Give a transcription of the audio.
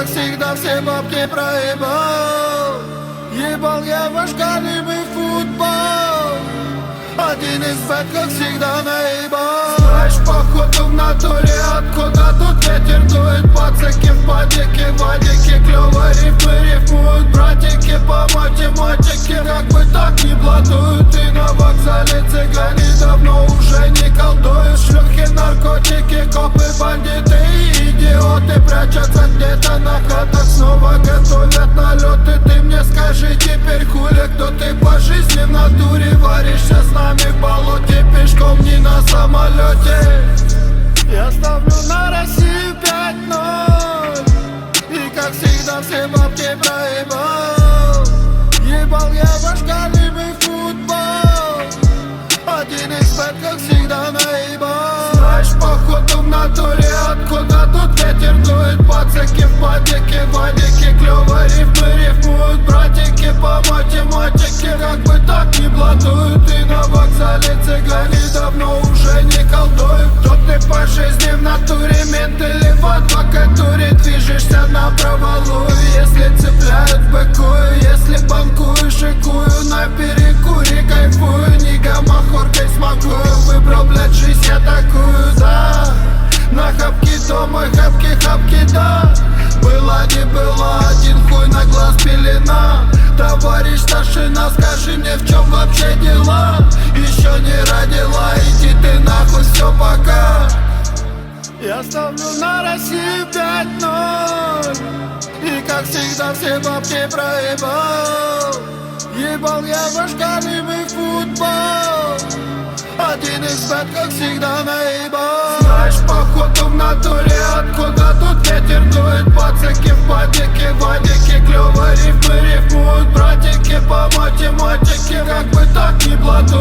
как всегда все бабки проебал. Ебал я ваш голимый футбол. Один из бед, как всегда, наебал. Знаешь, походу в натуре, откуда тут ветер дует. Пацаки в падике, вадике, клёво рифмы рифмуют. Братики по математике, как бы так не блатуют. И на вокзале цыгане давно уже не колдуют. Шлюхи, наркотики, копы, бандиты и идиоты прячутся где-то на хатах, снова готовят налеты. Ты мне скажи теперь, хули, кто ты по жизни в натуре? Варишься с нами в болоте, пешком не на самолете. Я ставлю на Россию 5-0. И как всегда все бабки проебал. Ебал я ваш голимый футбол. Один из бед, как всегда, наебал. Знаешь, походу в натуре, откуда тут ветер дует. Пацаки в падике, вадике, клёво рифмы рифмуют. Братики по математике, как бы так не блатуют. И на вокзале цыгане давно уже не колдуют. Кто ты по жизни в натуре, мент или в адвокатуре? Движешься на провалу, если цепляют, быкую. Если банкую, шикую, на перекуре кайфую. Не гомохоркой смогу, выбрал, блядь, жизнь я такую, да. На хапки дома, хапки, да. Была не была, один хуй на глаз пелена. Товарищ старшина, скажи мне, в чем вообще дела? Еще не родила, иди ты нахуй, все, пока. Я ставлю на Россию 5-0. И как всегда все бабки проебал. Ебал я ваш голимый футбол. Один из бед, как всегда, наебал. Знаешь, походу в натуре, откуда тут ветер дует. Пацаки в падике, вадике, клёво рифмы рифмуют. Братики по математике, как бы так не блатуют.